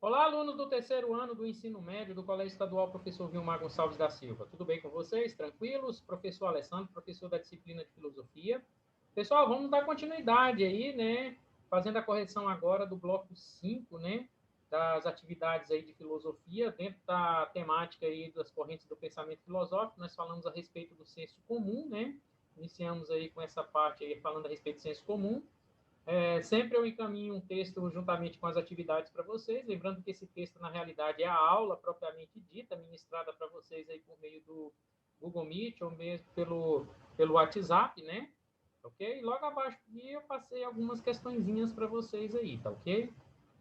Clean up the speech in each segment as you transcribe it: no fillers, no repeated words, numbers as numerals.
Olá, alunos do terceiro ano do ensino médio do Colégio Estadual Professor Vilmar Gonçalves da Silva. Tudo bem com vocês? Tranquilos? Professor Alessandro, professor da disciplina de Filosofia. Pessoal, vamos dar continuidade aí, né? Fazendo a correção agora do bloco 5, né? Das atividades aí de filosofia, dentro da temática aí das correntes do pensamento filosófico. Nós falamos a respeito do senso comum, né? Iniciamos aí com essa parte aí falando a respeito do senso comum. Sempre eu encaminho um texto juntamente com as atividades para vocês, lembrando que esse texto, na realidade, é a aula propriamente dita, ministrada para vocês aí por meio do Google Meet ou mesmo pelo WhatsApp, né? Ok? E logo abaixo aqui eu passei algumas questõezinhas para vocês aí, tá ok?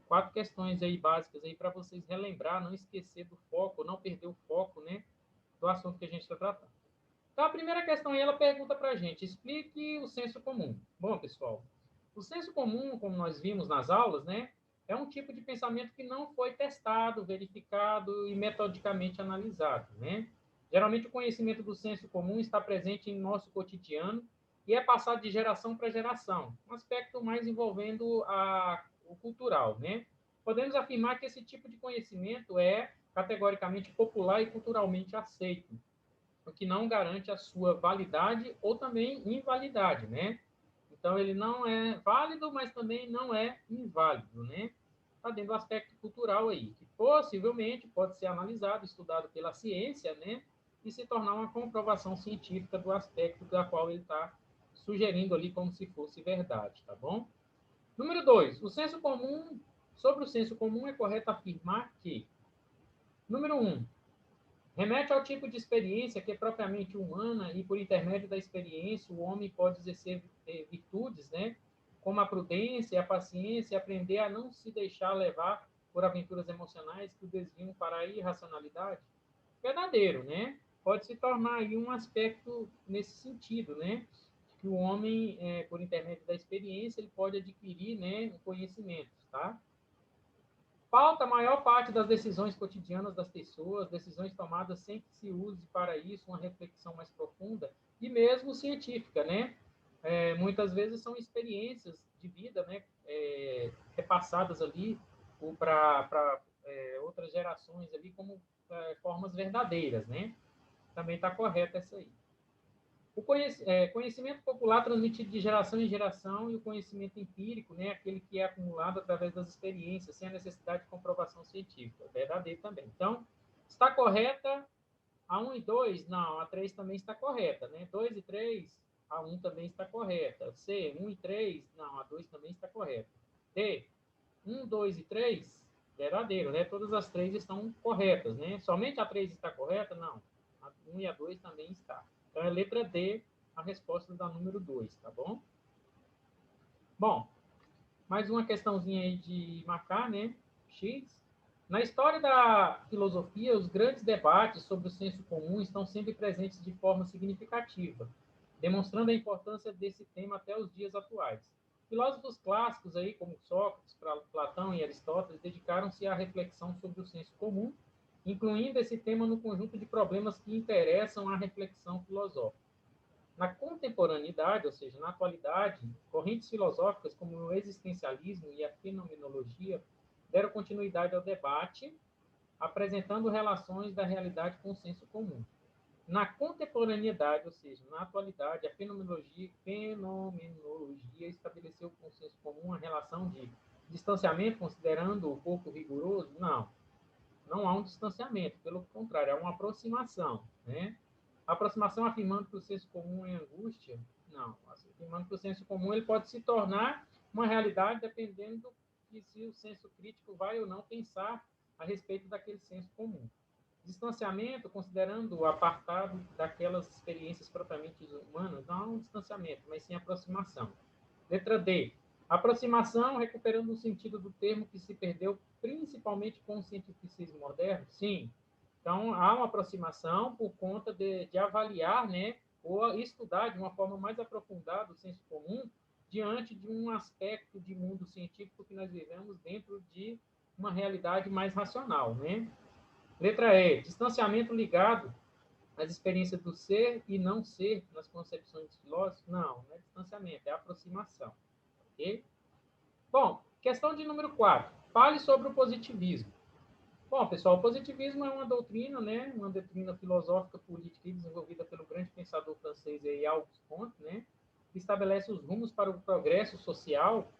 4 questões aí básicas aí para vocês relembrar, não esquecer do foco, não perder o foco, né? Do assunto que a gente está tratando. Então, a primeira questão aí, ela pergunta para a gente, explique o senso comum. Bom, pessoal, o senso comum, como nós vimos nas aulas, né, é um tipo de pensamento que não foi testado, verificado e metodicamente analisado, né? Geralmente, o conhecimento do senso comum está presente em nosso cotidiano e é passado de geração para geração, um aspecto mais envolvendo o cultural, né? Podemos afirmar que esse tipo de conhecimento é categoricamente popular e culturalmente aceito, o que não garante a sua validade ou também invalidade, né? Então, ele não é válido, mas também não é inválido, né? Está dentro do aspecto cultural aí, que possivelmente pode ser analisado, estudado pela ciência, né? E se tornar uma comprovação científica do aspecto da qual ele está sugerindo ali como se fosse verdade, tá bom? Número 2, o senso comum, sobre o senso comum é correto afirmar que, número 1, remete ao tipo de experiência que é propriamente humana e, por intermédio da experiência, o homem pode exercer virtudes, né? Como a prudência, a paciência, e aprender a não se deixar levar por aventuras emocionais que o desviam para a irracionalidade. Verdadeiro, né? Pode se tornar aí um aspecto nesse sentido, né? Que o homem, por intermédio da experiência, ele pode adquirir, né, conhecimentos, tá? Pauta a maior parte das decisões cotidianas das pessoas, decisões tomadas sem que se use para isso uma reflexão mais profunda e mesmo científica, né? Muitas vezes são experiências de vida, né? Repassadas ali para outras gerações ali como formas verdadeiras, né? Também está correta essa aí. O conhecimento popular transmitido de geração em geração e o conhecimento empírico, né, aquele que é acumulado através das experiências, sem a necessidade de comprovação científica. Verdadeiro também. Então, está correta a 1 e 2? Não, a 3 também está correta. Né? 2 e 3, a 1 também está correta. C, 1 e 3, não, a 2 também está correta. D, 1, 2 e 3, verdadeiro. Né? Todas as 3 estão corretas. Né? Somente a 3 está correta? Não. A 1 e a 2 também está. Então, é letra D, a resposta da número 2, tá bom? Bom, mais uma questãozinha aí de marcar, né? X. Na história da filosofia, os grandes debates sobre o senso comum estão sempre presentes de forma significativa, demonstrando a importância desse tema até os dias atuais. Filósofos clássicos aí, como Sócrates, Platão e Aristóteles, dedicaram-se à reflexão sobre o senso comum, incluindo esse tema no conjunto de problemas que interessam à reflexão filosófica. Na contemporaneidade, ou seja, na atualidade, correntes filosóficas como o existencialismo e a fenomenologia deram continuidade ao debate, apresentando relações da realidade com o senso comum. Na contemporaneidade, ou seja, na atualidade, a fenomenologia estabeleceu com o senso comum a relação de distanciamento, considerando o pouco rigoroso? Não, não há um distanciamento, pelo contrário, há uma aproximação, né? Aproximação afirmando que o senso comum é angústia? Não. Afirmando que o senso comum ele pode se tornar uma realidade dependendo de se o senso crítico vai ou não pensar a respeito daquele senso comum. Distanciamento, considerando o apartado daquelas experiências propriamente humanas, não há um distanciamento, mas sim aproximação. Letra D. Aproximação, recuperando o sentido do termo que se perdeu principalmente com o cientificismo moderno? Sim. Então, há uma aproximação por conta de avaliar, né, ou estudar de uma forma mais aprofundada o senso comum diante de um aspecto de mundo científico que nós vivemos dentro de uma realidade mais racional, né? Letra E, distanciamento ligado às experiências do ser e não ser nas concepções dos filósofos? Não, não é distanciamento, é aproximação. Ok? Bom, questão de número 4. Fale sobre o positivismo. Bom, pessoal, o positivismo é uma doutrina, né, uma doutrina filosófica, política e desenvolvida pelo grande pensador francês Auguste Comte, né, que estabelece os rumos para o progresso social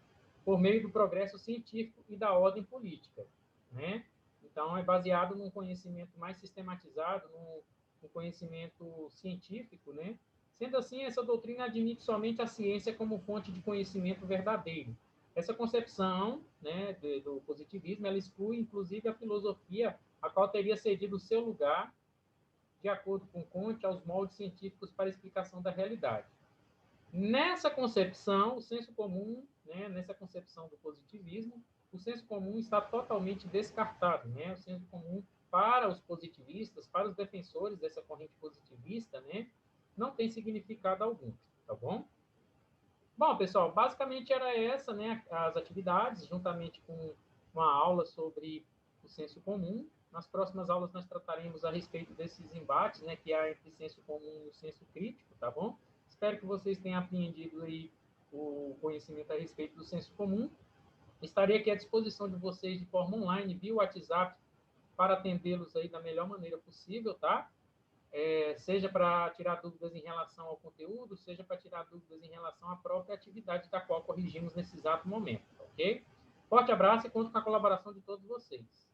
por meio do progresso científico e da ordem política, né? Então, é baseado num conhecimento mais sistematizado, num conhecimento científico, né? Sendo assim, essa doutrina admite somente a ciência como fonte de conhecimento verdadeiro. Essa concepção, né, do positivismo, ela exclui, inclusive, a filosofia, a qual teria cedido o seu lugar, de acordo com Comte, aos moldes científicos para a explicação da realidade. Nessa concepção, o senso comum, né, nessa concepção do positivismo, o senso comum está totalmente descartado, né? O senso comum para os positivistas, para os defensores dessa corrente positivista, né, não tem significado algum, tá bom? Bom, pessoal, basicamente era essa, né, as atividades, juntamente com uma aula sobre o senso comum. Nas próximas aulas nós trataremos a respeito desses embates, né, que há entre senso comum e o senso crítico, tá bom? Espero que vocês tenham aprendido aí o conhecimento a respeito do senso comum. Estarei aqui à disposição de vocês de forma online, via WhatsApp, para atendê-los aí da melhor maneira possível, tá? Seja para tirar dúvidas em relação ao conteúdo, seja para tirar dúvidas em relação à própria atividade da qual corrigimos nesse exato momento, ok? Forte abraço e conto com a colaboração de todos vocês.